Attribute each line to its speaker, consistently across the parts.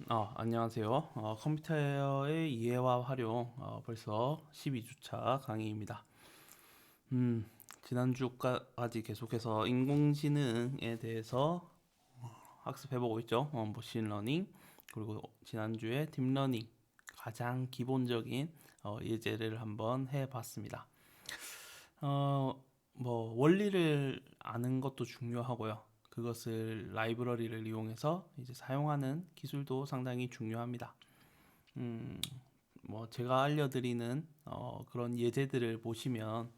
Speaker 1: 안녕하세요. 컴퓨터의 이해와 활용 벌써 12주차 강의입니다. 음, 지난주까지 계속해서 인공지능에 대해서 학습해보고 있죠. 머신러닝 그리고 지난주에 딥러닝 가장 기본적인 예제를 한번 해봤습니다. 어, 뭐 원리를 아는 것도 중요하고요. 그것을 라이브러리를 이용해서 이제 사용하는 기술도 상당히 중요합니다. 음, 뭐 제가 알려드리는 그런 예제들을 보시면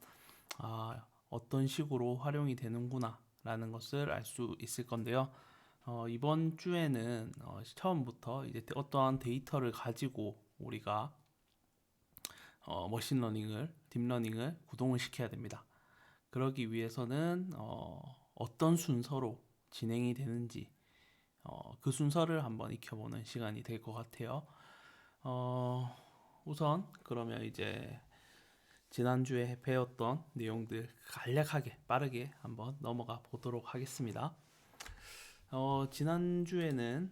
Speaker 1: 어떤 식으로 활용이 되는구나 라는 것을 알 수 있을 건데요. 이번 주에는 처음부터 이제 어떠한 데이터를 가지고 우리가 머신러닝을, 딥러닝을 구동을 시켜야 됩니다. 그러기 위해서는 어떤 순서로 진행이 되는지 그 순서를 한번 익혀보는 시간이 될 것 같아요. 어, 우선 그러면 이제 지난주에 배웠던 내용들 간략하게 빠르게 한번 넘어가 보도록 하겠습니다. 지난주에는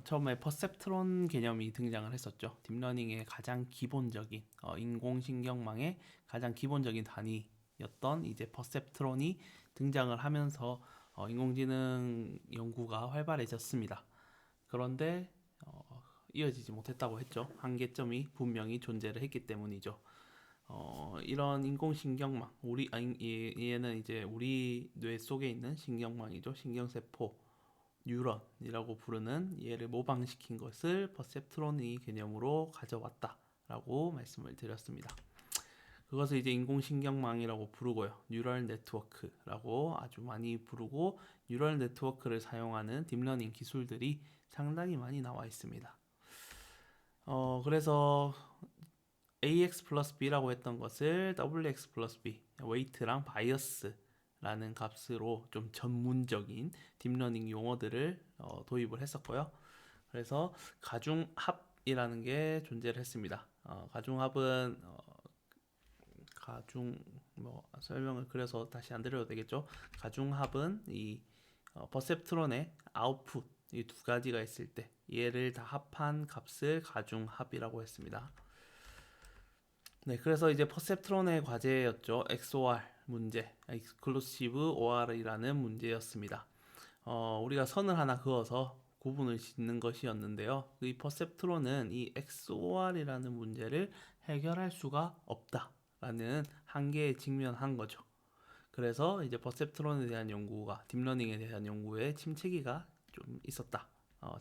Speaker 1: 처음에 퍼셉트론 개념이 등장을 했었죠. 딥러닝의 가장 기본적인 인공신경망의 가장 기본적인 단위였던 이제 퍼셉트론이 등장을 하면서 인공지능 연구가 활발해졌습니다. 그런데 이어지지 못했다고 했죠. 한계점이 분명히 존재를 했기 때문이죠. 이런 인공신경망, 얘는 이제 우리 뇌 속에 있는 신경망이죠. 신경세포, 뉴런이라고 부르는 얘를 모방시킨 것을 퍼셉트론의 개념으로 가져왔다라고 말씀을 드렸습니다. 그것을 이제 인공신경망이라고 부르고요. 뉴럴 네트워크라고 아주 많이 부르고 뉴럴 네트워크를 사용하는 딥러닝 기술들이 상당히 많이 나와 있습니다. 그래서 AX 플러스 B라고 했던 것을 WX 플러스 B, 웨이트랑 바이어스라는 값으로 좀 전문적인 딥러닝 용어들을 도입을 했었고요. 그래서 가중합이라는 게 존재를 했습니다. 가중합은 가중 뭐 설명을 그래서 다시 안 드려도 되겠죠. 가중합은 이 퍼셉트론의 아웃풋 이 두 가지가 있을 때 얘를 다 합한 값을 가중합이라고 했습니다. 네, 그래서 이제 퍼셉트론의 과제였죠. XOR 문제, Exclusive OR이라는 문제였습니다. 우리가 선을 하나 그어서 구분을 짓는 것이었는데요. 이 퍼셉트론은 이 XOR이라는 문제를 해결할 수가 없다라는 한계에 직면한 거죠. 그래서 이제 퍼셉트론에 대한 연구가 딥러닝에 대한 연구에 침체기가 좀 있었다.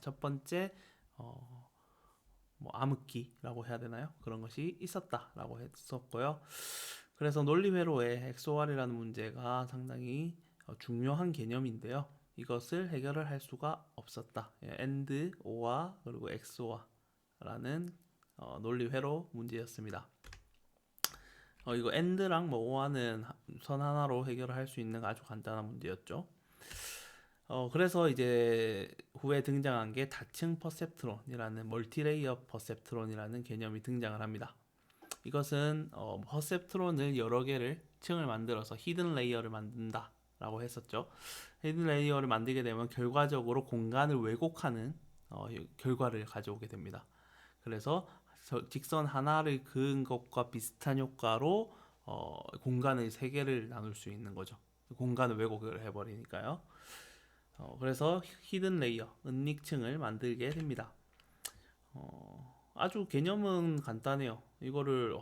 Speaker 1: 첫 번째 뭐 암흑기라고 해야 되나요? 그런 것이 있었다라고 했었고요. 그래서 논리회로의 XOR이라는 문제가 상당히 중요한 개념인데요. 이것을 해결을 할 수가 없었다. AND, OR, 그리고 XOR라는 논리회로 문제였습니다. 이거 AND랑 뭐 OR는 선 하나로 해결을 할 수 있는 아주 간단한 문제였죠. 그래서 이제 후에 등장한 게 다층 퍼셉트론이라는 멀티레이어 퍼셉트론이라는 개념이 등장을 합니다. 이것은 퍼셉트론을 여러 개를 층을 만들어서 히든 레이어를 만든다라고 했었죠. 히든 레이어를 만들게 되면 결과적으로 공간을 왜곡하는 결과를 가져오게 됩니다. 그래서 직선 하나를 그은 것과 비슷한 효과로 공간의 세 개를 나눌 수 있는 거죠. 공간을 왜곡을 해버리니까요. 그래서 히든 레이어, 은닉층을 만들게 됩니다. 아주 개념은 간단해요. 이거를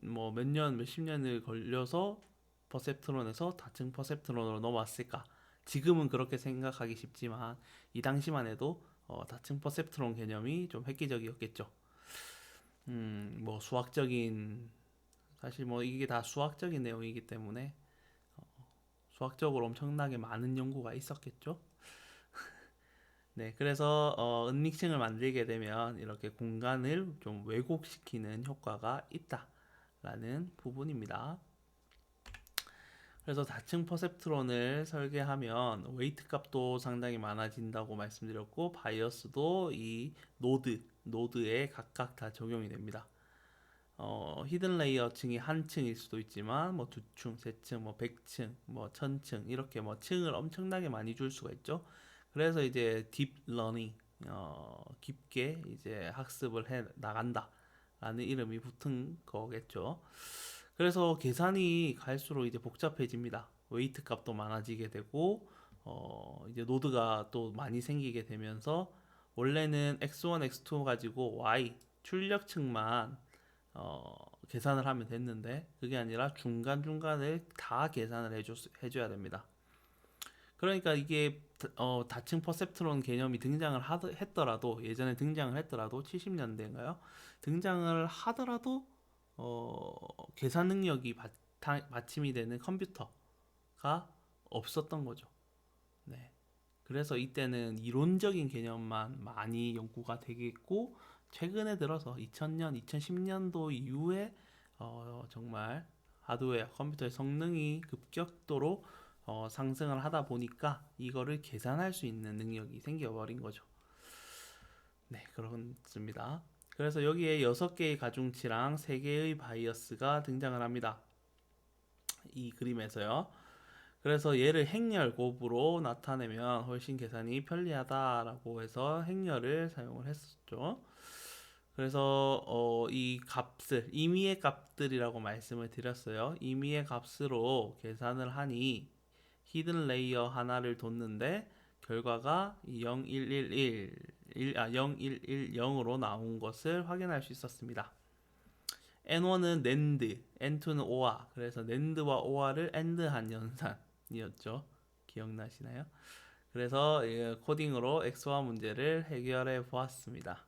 Speaker 1: 몇 년, 몇십 년을 걸려서 퍼셉트론에서 다층 퍼셉트론으로 넘어왔을까? 지금은 그렇게 생각하기 쉽지만 이 당시만 해도 다층 퍼셉트론 개념이 좀 획기적이었겠죠. 뭐 수학적인 사실 뭐 이게 다 수학적인 내용이기 때문에 수학적으로 엄청나게 많은 연구가 있었겠죠. 네, 그래서 은닉층을 만들게 되면 이렇게 공간을 좀 왜곡시키는 효과가 있다라는 부분입니다. 그래서 다층 퍼셉트론을 설계하면 웨이트 값도 상당히 많아진다고 말씀드렸고 바이어스도 이 노드에 각각 다 적용이 됩니다. 히든 레이어 층이 한 층일 수도 있지만 뭐 두 층, 세 층, 뭐 100층, 뭐 1000층 이렇게 뭐 층을 엄청나게 많이 줄 수가 있죠. 그래서 이제 딥 러닝 깊게 이제 학습을 해 나간다라는 이름이 붙은 거겠죠. 그래서 계산이 갈수록 이제 복잡해집니다. 웨이트 값도 많아지게 되고 이제 노드가 또 많이 생기게 되면서 원래는 x1, x2 가지고 y 출력층만 계산을 하면 됐는데 그게 아니라 중간중간을 다 계산을 해줘야 됩니다. 그러니까 이게 다층 퍼셉트론 개념이 했더라도 예전에 등장을 했더라도 70년대인가요? 등장을 하더라도 계산 능력이 받침이 되는 컴퓨터가 없었던 거죠. 네. 그래서 이때는 이론적인 개념만 많이 연구가 되겠고 최근에 들어서 2000년, 2010년도 이후에 정말 하드웨어 컴퓨터의 성능이 급격도로 상승을 하다 보니까 이거를 계산할 수 있는 능력이 생겨버린 거죠. 네, 그렇습니다. 그래서 여기에 6개의 가중치랑 3개의 바이어스가 등장을 합니다. 이 그림에서요. 그래서 얘를 행렬 곱으로 나타내면 훨씬 계산이 편리하다라고 해서 행렬을 사용을 했었죠. 그래서 이 값을 임의의 값들이라고 말씀을 드렸어요. 임의의 값으로 계산을 하니 히든 레이어 하나를 뒀는데 결과가 0110으로 나온 것을 확인할 수 있었습니다. N1은 NAND, N2는 OR. 그래서 NAND와 OR을 AND한 연산이었죠. 기억나시나요? 그래서 코딩으로 XOR 문제를 해결해 보았습니다.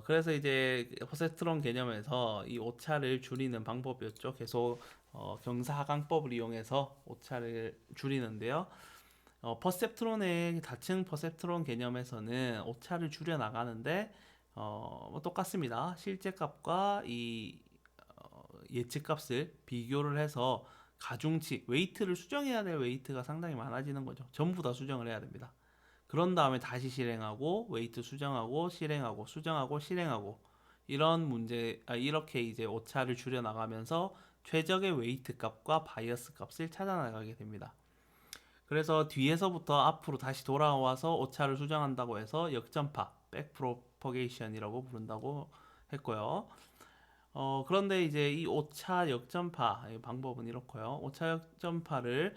Speaker 1: 그래서 이제 퍼셉트론 개념에서 이 오차를 줄이는 방법이었죠. 계속 경사하강법을 이용해서 오차를 줄이는데요. 퍼셉트론의 다층 퍼셉트론 개념에서는 오차를 줄여 나가는데 뭐 똑같습니다. 실제 값과 이 예측 값을 비교를 해서 가중치, 웨이트를 수정해야 될 웨이트가 상당히 많아지는 거죠. 전부 다 수정을 해야 됩니다. 그런 다음에 다시 실행하고 웨이트 수정하고 실행하고 수정하고 실행하고 이런 이렇게 이제 오차를 줄여 나가면서 최적의 웨이트 값과 바이어스 값을 찾아 나가게 됩니다. 그래서 뒤에서부터 앞으로 다시 돌아와서 오차를 수정한다고 해서 역전파, 백프로퍼게이션이라고 부른다고 했고요. 그런데 이제 이 오차 역전파 방법은 이렇고요. 오차 역전파를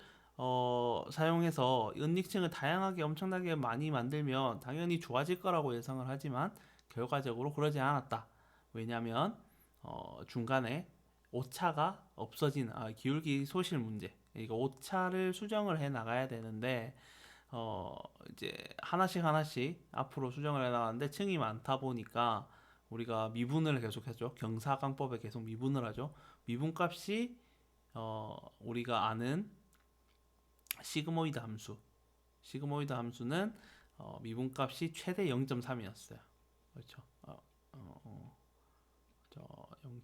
Speaker 1: 사용해서 은닉층을 다양하게 엄청나게 많이 만들면 당연히 좋아질 거라고 예상을 하지만 결과적으로 그러지 않았다. 왜냐하면 중간에 오차가 없어진 기울기 소실 문제. 이거 오차를 수정을 해 나가야 되는데 이제 하나씩 앞으로 수정을 해 나가는데 층이 많다 보니까 우리가 미분을 계속 했죠. 경사강법에 계속 미분을 하죠. 미분값이 우리가 아는 시그모이드 함수. 시그모이드 함수는 미분값이 최대 0.3이었어요. 그렇죠.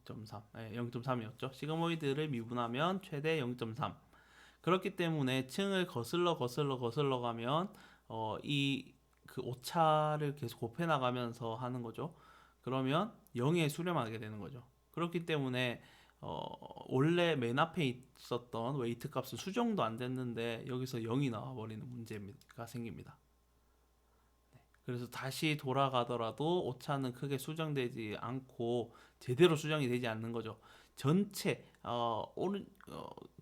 Speaker 1: 0.3. 네, 0.3이었죠. 시그모이드를 미분하면 최대 0.3. 그렇기 때문에 층을 거슬러 가면 이 그 오차를 계속 곱해 나가면서 하는 거죠. 그러면 0에 수렴하게 되는 거죠. 그렇기 때문에 원래 맨 앞에 있었던 웨이트 값은 수정도 안 됐는데 여기서 0이 나와 버리는 문제가 생깁니다. 그래서 다시 돌아가더라도 오차는 크게 수정되지 않고 제대로 수정이 되지 않는 거죠. 전체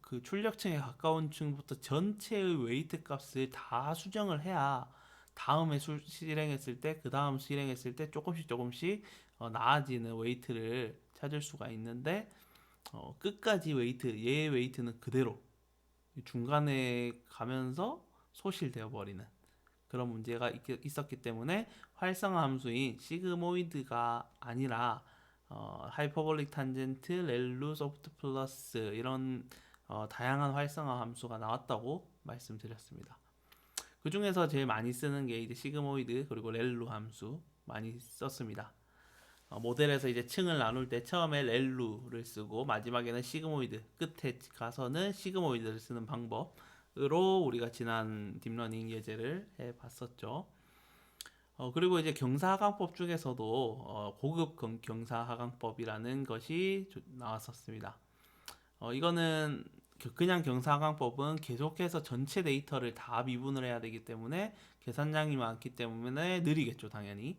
Speaker 1: 그 출력층에 가까운 층부터 전체의 웨이트 값을 다 수정을 해야 다음에 실행했을 때, 그 다음 실행했을 때 조금씩 나아지는 웨이트를 찾을 수가 있는데 끝까지 얘의 웨이트는 그대로 중간에 가면서 소실되어 버리는 그런 문제가 있었기 때문에 활성화 함수인 시그모이드가 아니라 하이퍼볼릭 탄젠트, 렐루, 소프트 플러스 이런 다양한 활성화 함수가 나왔다고 말씀드렸습니다. 그 중에서 제일 많이 쓰는 게 이제 시그모이드 그리고 렐루 함수 많이 썼습니다. 모델에서 이제 층을 나눌 때 처음에 렐루를 쓰고 마지막에는 시그모이드, 끝에 가서는 시그모이드를 쓰는 방법으로 우리가 지난 딥러닝 예제를 해봤었죠. 그리고 이제 경사하강법 중에서도 고급 경사하강법이라는 것이 나왔었습니다. 이거는 그냥 경사하강법은 계속해서 전체 데이터를 다 미분을 해야 되기 때문에 계산량이 많기 때문에 느리겠죠, 당연히.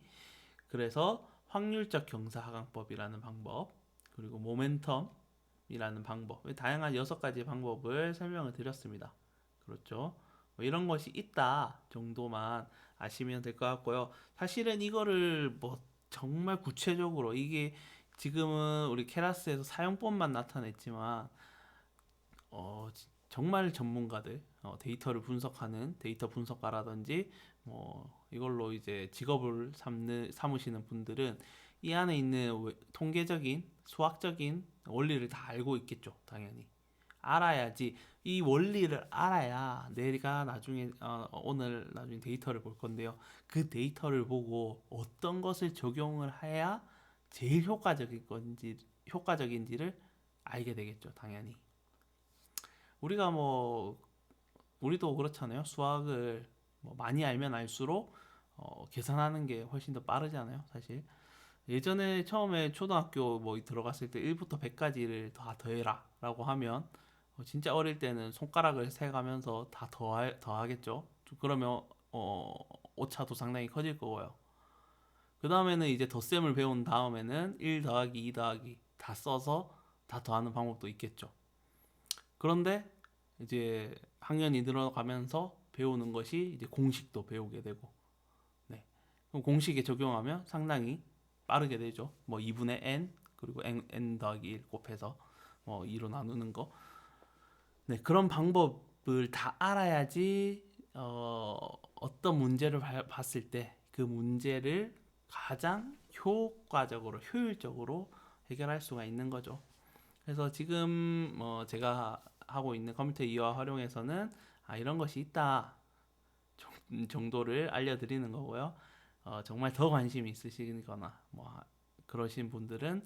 Speaker 1: 그래서 확률적 경사하강법이라는 방법, 그리고 모멘텀이라는 방법, 다양한 6가지 방법을 설명을 드렸습니다. 그렇죠? 뭐 이런 것이 있다 정도만 아시면 될 것 같고요. 사실은 이거를 뭐 정말 구체적으로 이게 지금은 우리 케라스에서 사용법만 나타냈지만 정말 전문가들, 데이터를 분석하는 데이터 분석가라든지 뭐 이걸로 이제 직업을 삼으시는 분들은 이 안에 있는 통계적인 수학적인 원리를 다 알고 있겠죠, 당연히. 알아야지. 이 원리를 알아야 내가 나중에 오늘 나중에 데이터를 볼 건데요. 그 데이터를 보고 어떤 것을 적용을 해야 제일 효과적인지를 알게 되겠죠, 당연히. 우리가 뭐 우리도 그렇잖아요. 수학을 뭐 많이 알면 알수록 계산하는 게 훨씬 더 빠르잖아요, 사실. 예전에 처음에 초등학교 뭐 들어갔을 때 1부터 100까지를 다 더해라 라고 하면 진짜 어릴 때는 손가락을 세가면서 다 더하겠죠. 그러면 오차도 상당히 커질 거고요. 그 다음에는 이제 덧셈을 배운 다음에는 1 더하기 2 더하기 다 써서 다 더하는 방법도 있겠죠. 그런데 이제 학년이 늘어가면서 배우는 것이 이제 공식도 배우게 되고, 네. 그럼 공식에 적용하면 상당히 빠르게 되죠. 뭐 2분의 n 그리고 n 더하기 1 곱해서 뭐 2로 나누는 거. 네, 그런 방법을 다 알아야지 어떤 문제를 봤을 때 그 문제를 가장 효과적으로 효율적으로 해결할 수가 있는 거죠. 그래서 지금 제가 하고 있는 컴퓨터 이화 활용에서는 이런 것이 있다 정도를 알려드리는 거고요. 정말 더 관심이 있으시거나 뭐 그러신 분들은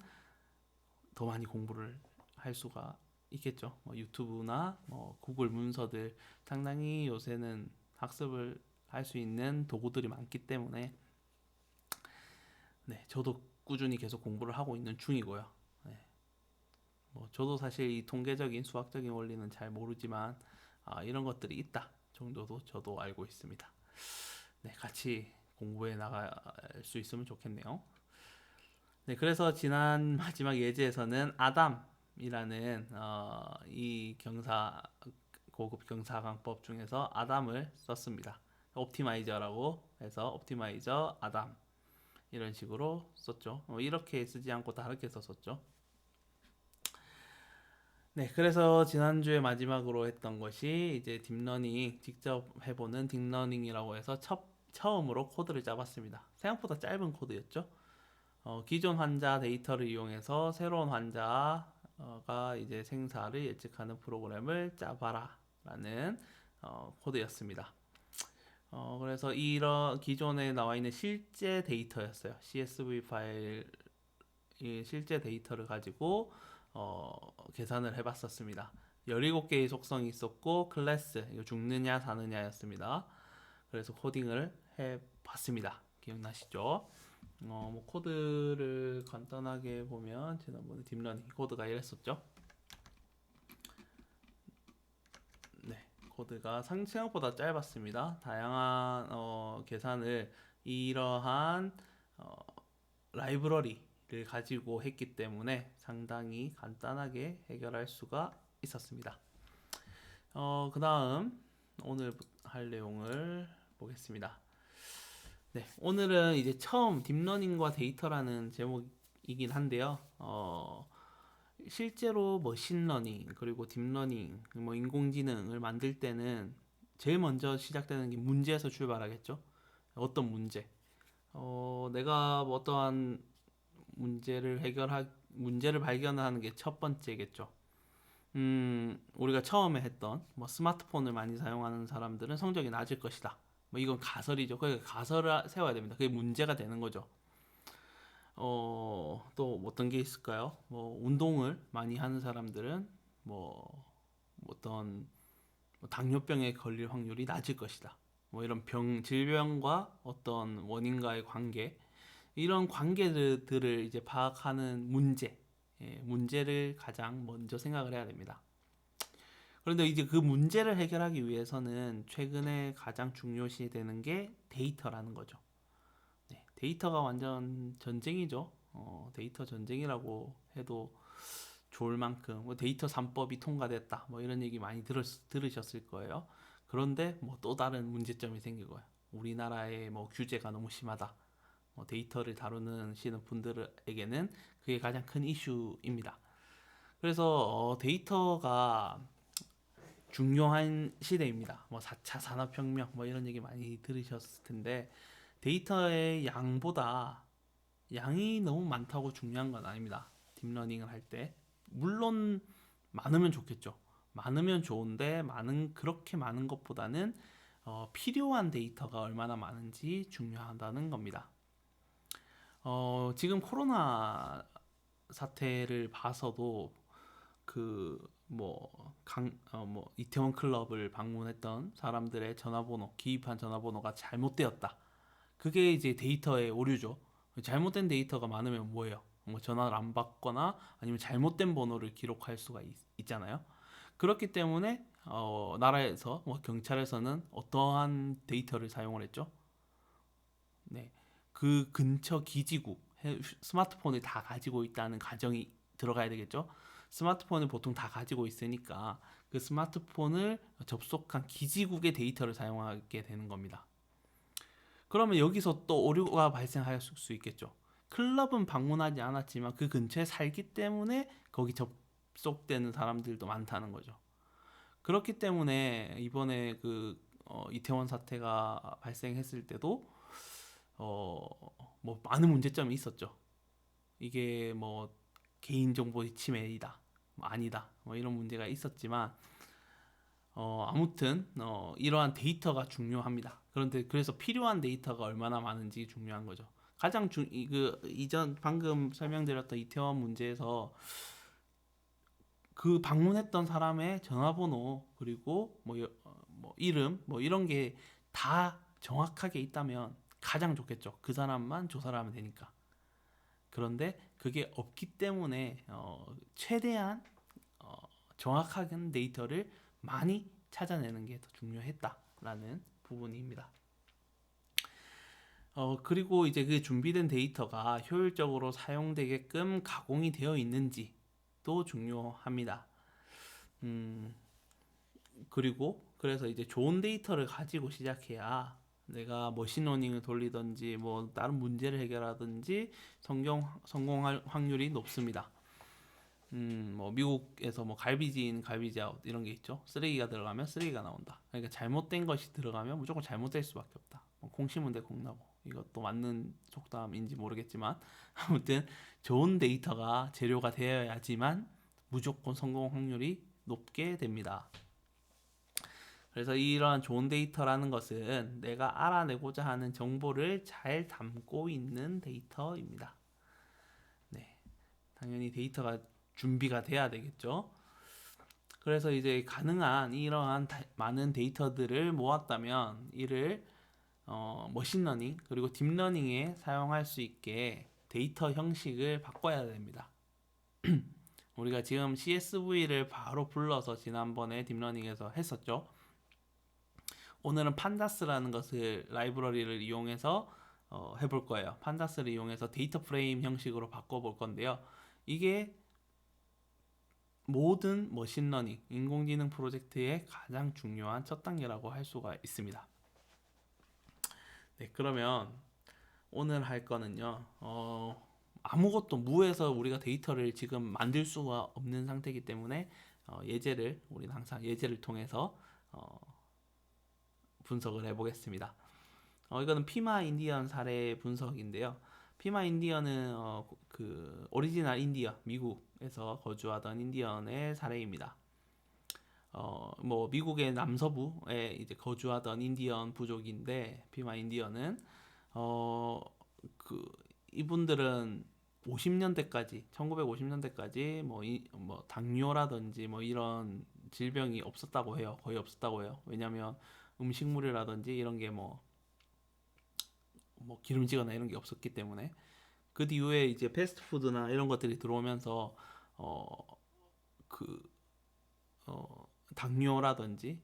Speaker 1: 더 많이 공부를 할 수가 있겠죠. 뭐 유튜브나 뭐 구글 문서들 상당히 요새는 학습을 할 수 있는 도구들이 많기 때문에 네, 저도 꾸준히 계속 공부를 하고 있는 중이고요. 네, 뭐 저도 사실 이 통계적인 수학적인 원리는 잘 모르지만 이런 것들이 있다 정도도 저도 알고 있습니다. 네, 같이 공부해 나갈 수 있으면 좋겠네요. 네, 그래서 지난 마지막 예제에서는 아담이라는 이 고급 경사강법 중에서 아담을 썼습니다. 옵티마이저라고 해서 옵티마이저 아담 이런 식으로 썼죠. 이렇게 쓰지 않고 다르게 썼었죠. 네, 그래서 지난주에 마지막으로 했던 것이 이제 딥러닝 직접 해보는 딥러닝이라고 해서 처음으로 코드를 짜봤습니다. 생각보다 짧은 코드였죠. 기존 환자 데이터를 이용해서 새로운 환자가 이제 생사를 예측하는 프로그램을 짜봐라라는 코드였습니다. 그래서 이런 기존에 나와 있는 실제 데이터였어요. CSV 파일 실제 데이터를 가지고 계산을 해봤었습니다. 17개의 속성이 있었고 클래스 이거 죽느냐 사느냐였습니다. 그래서 코딩을 해봤습니다. 기억나시죠? 뭐 코드를 간단하게 보면 지난번에 딥러닝 코드가 이랬었죠. 네, 코드가 생각보다 짧았습니다. 다양한 계산을 이러한 라이브러리를 가지고 했기 때문에 상당히 간단하게 해결할 수가 있었습니다. 그 다음 오늘 할 내용을 보겠습니다. 네, 오늘은 이제 처음 딥러닝과 데이터라는 제목이긴 한데요. 실제로 머신러닝 그리고 딥러닝 뭐 인공지능을 만들 때는 제일 먼저 시작되는 게 문제에서 출발하겠죠. 어떤 문제? 내가 뭐 어떠한 문제를 발견하는 게 첫 번째겠죠. 우리가 처음에 했던 뭐 스마트폰을 많이 사용하는 사람들은 성적이 낮을 것이다. 뭐 이건 가설이죠. 그러니까 가설을 세워야 됩니다. 그게 문제가 되는 거죠. 또 어떤 게 있을까요? 뭐 운동을 많이 하는 사람들은 뭐 어떤 당뇨병에 걸릴 확률이 낮을 것이다. 뭐 이런 질병과 어떤 원인과의 관계, 이런 관계들을 이제 파악하는 문제를 가장 먼저 생각을 해야 됩니다. 그런데 이제 그 문제를 해결하기 위해서는 최근에 가장 중요시 되는 게 데이터라는 거죠. 네, 데이터가 완전 전쟁이죠. 데이터 전쟁이라고 해도 좋을 만큼 뭐 데이터 3법이 통과됐다 뭐 이런 얘기 많이 들으셨을 거예요. 그런데 뭐 또 다른 문제점이 생긴 거예요. 우리나라의 뭐 규제가 너무 심하다. 데이터를 다루는 시는 분들에게는 그게 가장 큰 이슈입니다. 그래서 데이터가 중요한 시대입니다. 뭐 4차 산업혁명 뭐 이런 얘기 많이 들으셨을 텐데 데이터의 양이 너무 많다고 중요한 건 아닙니다. 딥러닝을 할 때. 물론 많으면 좋겠죠. 많으면 좋은데 그렇게 많은 것보다는 필요한 데이터가 얼마나 많은지 중요하다는 겁니다. 지금 코로나 사태를 봐서도 뭐 이태원 클럽을 방문했던 사람들의 기입한 전화번호가 잘못되었다. 그게 이제 데이터의 오류죠. 잘못된 데이터가 많으면 뭐예요? 뭐 전화를 안 받거나 아니면 잘못된 번호를 기록할 수가 있잖아요. 그렇기 때문에 나라에서 뭐 경찰에서는 어떠한 데이터를 사용을 했죠? 네, 그 근처 기지국 스마트폰을 다 가지고 있다는 가정이 들어가야 되겠죠. 스마트폰을 보통 다 가지고 있으니까 그 스마트폰을 접속한 기지국의 데이터를 사용하게 되는 겁니다. 그러면 여기서 또 오류가 발생할 수 있겠죠. 클럽은 방문하지 않았지만 그 근처에 살기 때문에 거기 접속되는 사람들도 많다는 거죠. 그렇기 때문에 이번에 이태원 사태가 발생했을 때도 어, 뭐 많은 문제점이 있었죠. 이게 뭐 개인정보 침해이다, 뭐 아니다, 뭐 이런 문제가 있었지만 아무튼 이러한 데이터가 중요합니다. 그런데 그래서 필요한 데이터가 얼마나 많은지 중요한 거죠. 가장 이전 방금 설명드렸던 이태원 문제에서 그 방문했던 사람의 전화번호 그리고 뭐 이름 뭐 이런 게 다 정확하게 있다면 가장 좋겠죠. 그 사람만 조사를 하면 되니까. 그런데 그게 없기 때문에 최대한 어, 정확한 데이터를 많이 찾아내는 게 더 중요했다라는 부분입니다. 그리고 이제 그 준비된 데이터가 효율적으로 사용되게끔 가공이 되어 있는지도 중요합니다. 음, 그리고 그래서 이제 좋은 데이터를 가지고 시작해야 내가 머신러닝을 돌리든지 뭐 다른 문제를 해결하든지 성공할 확률이 높습니다. 뭐 미국에서 뭐 갈비지 인 갈비지 아웃 이런 게 있죠. 쓰레기가 들어가면 쓰레기가 나온다. 그러니까 잘못된 것이 들어가면 무조건 잘못될 수밖에 없다. 콩 심은 데 콩 나고. 이것도 맞는 속담인지 모르겠지만 아무튼 좋은 데이터가 재료가 되어야지만 무조건 성공 확률이 높게 됩니다. 그래서 이러한 좋은 데이터라는 것은 내가 알아내고자 하는 정보를 잘 담고 있는 데이터입니다. 네, 당연히 데이터가 준비가 돼야 되겠죠. 그래서 이제 가능한 이러한 많은 데이터들을 모았다면 이를 머신러닝 그리고 딥러닝에 사용할 수 있게 데이터 형식을 바꿔야 됩니다. 우리가 지금 CSV를 바로 불러서 지난번에 딥러닝에서 했었죠. 오늘은 판다스라는 것을 라이브러리를 이용해서 해볼 거예요. 판다스를 이용해서 데이터 프레임 형식으로 바꿔볼 건데요. 이게 모든 머신러닝, 인공지능 프로젝트의 가장 중요한 첫 단계라고 할 수가 있습니다. 네, 그러면 오늘 할 거는요. 아무것도 무에서 우리가 데이터를 지금 만들 수가 없는 상태이기 때문에 우리는 항상 예제를 통해서 분석을 해보겠습니다. 이거는 피마 인디언 사례 분석인데요. 피마 인디언은 그 오리지널 인디언 미국에서 거주하던 인디언의 사례입니다. 뭐 미국의 남서부에 이제 거주하던 인디언 부족인데 피마 인디언은 어, 그 이분들은 50년대까지 1950년대까지 뭐 당뇨라든지 뭐 이런 질병이 없었다고 해요. 거의 없었다고 해요. 왜냐하면 음식물이라든지 이런 게 뭐 기름지거나 이런 게 없었기 때문에 그 뒤에 이제 패스트푸드나 이런 것들이 들어오면서 어, 그 당뇨라든지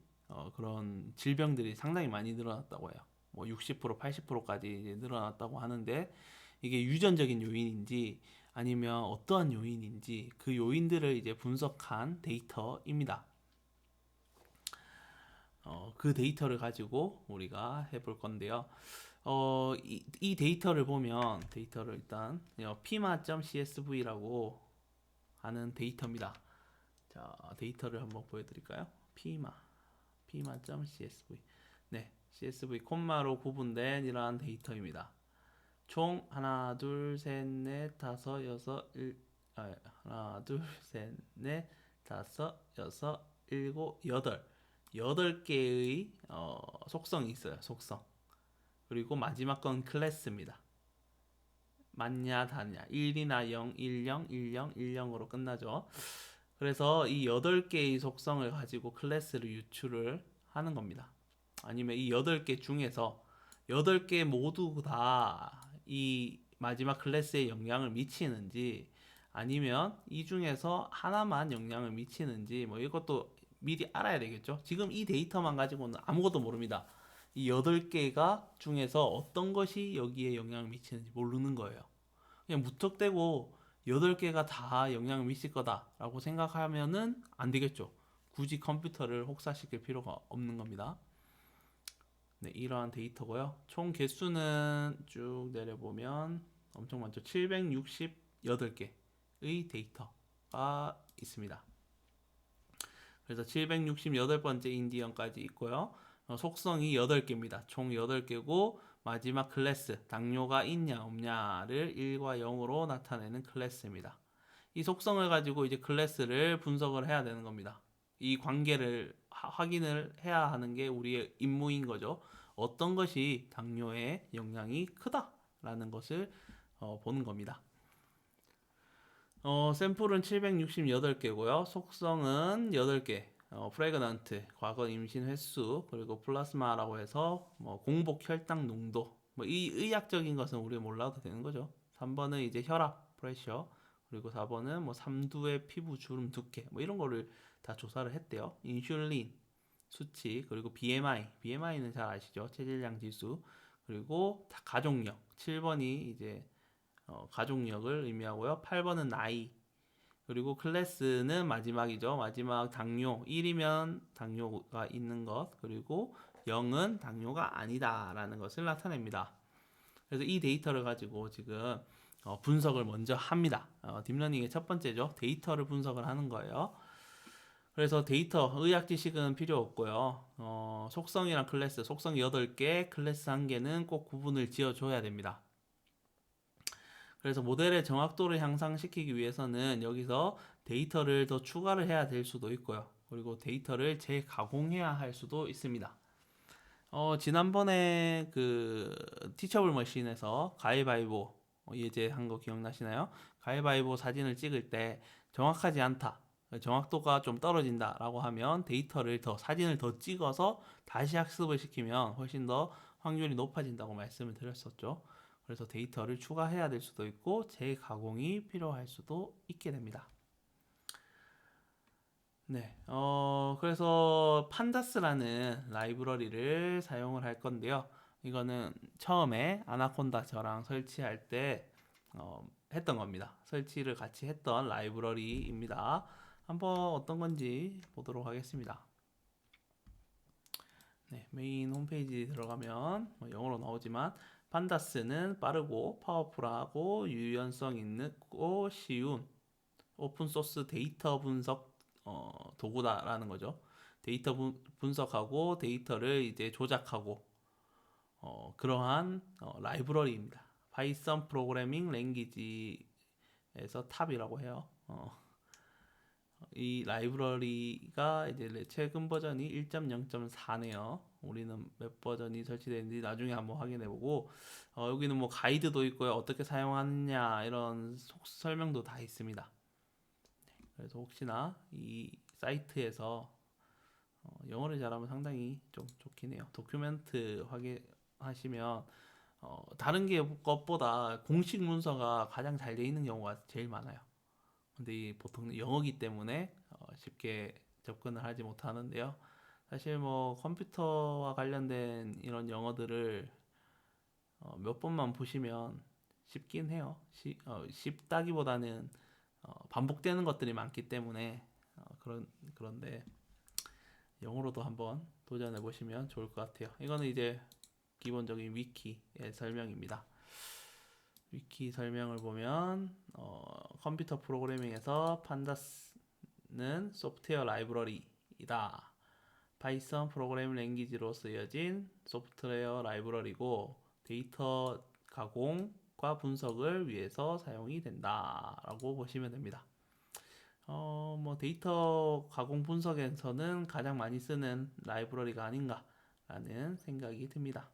Speaker 1: 그런 질병들이 상당히 많이 늘어났다고 해요. 뭐 60%, 80%까지 이제 늘어났다고 하는데 이게 유전적인 요인인지 아니면 어떠한 요인인지 그 요인들을 이제 분석한 데이터입니다. 그 데이터를 가지고 우리가 해볼 건데요. 이 데이터를 보면 데이터를 일단 pima.csv라고 하는 데이터입니다. 자, 데이터를 한번 보여드릴까요? pima.csv. 네, csv 콤마로 구분된 이러한 데이터입니다. 총 하나, 둘, 셋, 넷, 다섯, 여섯, 하나, 둘, 셋, 넷, 다섯, 여섯, 일곱, 여덟 개의 속성이 있어요. 속성. 그리고 마지막 건 클래스입니다. 맞냐, 다냐. 1이나 0, 10, 10, 10으로 끝나죠. 그래서 이 8개의 속성을 가지고 클래스를 유출을 하는 겁니다. 아니면 이 8개 중에서 8개 모두 다 이 마지막 클래스에 영향을 미치는지 아니면 이 중에서 하나만 영향을 미치는지 뭐 이것도 미리 알아야 되겠죠. 지금 이 데이터만 가지고는 아무것도 모릅니다. 이 8개가 중에서 어떤 것이 여기에 영향을 미치는지 모르는 거예요. 그냥 무턱대고 8개가 다 영향을 미칠 거다라고 생각하면은 안 되겠죠. 굳이 컴퓨터를 혹사시킬 필요가 없는 겁니다. 네, 이러한 데이터고요. 총 개수는 쭉 내려보면 엄청 많죠. 768개의 데이터가 있습니다. 그래서 768번째 인디언까지 있고요. 속성이 8개입니다. 총 8개고 마지막 클래스, 당뇨가 있냐 없냐를 1과 0으로 나타내는 클래스입니다. 이 속성을 가지고 이제 클래스를 분석을 해야 되는 겁니다. 이 관계를 확인을 해야 하는 게 우리의 임무인 거죠. 어떤 것이 당뇨에 영향이 크다라는 것을 보는 겁니다. 샘플은 768개고요. 속성은 8개. 프레그넌트, 과거 임신 횟수, 그리고 플라스마라고 해서 뭐 공복 혈당 농도. 뭐 이 의학적인 것은 우리가 몰라도 되는 거죠. 3번은 이제 혈압, 프레셔, 그리고 4번은 뭐 삼두의 피부 주름 두께, 뭐 이런 거를 다 조사를 했대요. 인슐린 수치, 그리고 BMI, BMI는 잘 아시죠? 체질량 지수, 그리고 가족력. 7번이 이제 가족력을 의미하고요. 8번은 나이. 그리고 클래스는 마지막이죠. 마지막 당뇨. 1이면 당뇨가 있는 것. 그리고 0은 당뇨가 아니다라는 것을 나타냅니다. 그래서 이 데이터를 가지고 지금 분석을 먼저 합니다. 딥러닝의 첫 번째죠. 데이터를 분석을 하는 거예요. 그래서 데이터, 의학 지식은 필요 없고요. 속성이랑 클래스, 속성 8개, 클래스 1개는 꼭 구분을 지어줘야 됩니다. 그래서 모델의 정확도를 향상시키기 위해서는 여기서 데이터를 더 추가를 해야 될 수도 있고요. 그리고 데이터를 재가공해야 할 수도 있습니다. 지난번에 그 티처블 머신에서 가위바위보 예제한 거 기억나시나요? 가위바위보 사진을 찍을 때 정확하지 않다. 정확도가 좀 떨어진다라고 하면 데이터를 사진을 더 찍어서 다시 학습을 시키면 훨씬 더 확률이 높아진다고 말씀을 드렸었죠. 그래서 데이터를 추가해야 될 수도 있고 재가공이 필요할 수도 있게 됩니다. 네, 그래서 판다스라는 라이브러리를 사용을 할 건데요. 이거는 처음에 아나콘다 저랑 설치할 때 했던 겁니다. 설치를 같이 했던 라이브러리입니다. 한번 어떤 건지 보도록 하겠습니다. 네, 메인 홈페이지 들어가면 영어로 나오지만 판다스는 빠르고 파워풀하고 유연성 있고 쉬운 오픈소스 데이터 분석 도구다라는 거죠. 데이터 분석하고 데이터를 이제 조작하고 그러한 라이브러리입니다. 파이썬 프로그래밍 랭귀지에서 탑이라고 해요. 이 라이브러리가 이제 최근 버전이 1.0.4네요. 우리는 몇 버전이 설치되는지 나중에 한번 확인해보고 여기는 뭐 가이드도 있고요. 어떻게 사용하느냐 이런 설명도 다 있습니다. 그래서 혹시나 이 사이트에서 영어를 잘하면 상당히 좀 좋긴 해요. 도큐멘트 확인하시면 다른 것보다 공식 문서가 가장 잘 돼 있는 경우가 제일 많아요. 근데 보통 영어기 때문에 쉽게 접근을 하지 못하는데요. 사실 뭐 컴퓨터와 관련된 이런 영어들을 몇 번만 보시면 쉽긴 해요. 쉽다기보다는 반복되는 것들이 많기 때문에 그런데 영어로도 한번 도전해 보시면 좋을 것 같아요. 이거는 이제 기본적인 위키의 설명입니다. 위키 설명을 보면 컴퓨터 프로그래밍에서 판다스는 소프트웨어 라이브러리이다. 파이썬 프로그래밍 랭귀지로 쓰여진 소프트웨어 라이브러리고 데이터 가공과 분석을 위해서 사용이 된다라고 보시면 됩니다. 뭐 데이터 가공 분석에서는 가장 많이 쓰는 라이브러리가 아닌가라는 생각이 듭니다.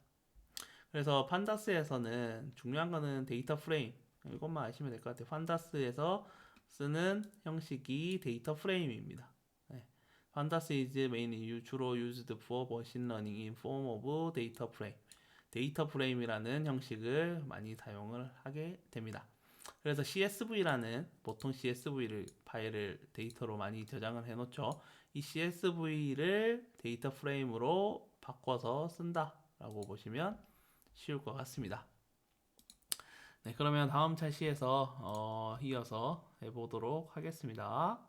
Speaker 1: 그래서 판다스에서는 중요한 거는 데이터 프레임 이것만 아시면 될 것 같아요. 판다스에서 쓰는 형식이 데이터 프레임입니다. 네. 판다스 is mainly 주로 used for machine learning in form of data frame. 데이터 프레임이라는 형식을 많이 사용을 하게 됩니다. 그래서 CSV라는 보통 CSV를 파일을 데이터로 많이 저장을 해놓죠. 이 CSV를 데이터 프레임으로 바꿔서 쓴다라고 보시면 쉬울 것 같습니다. 네, 그러면 다음 차시에서 이어서 해보도록 하겠습니다.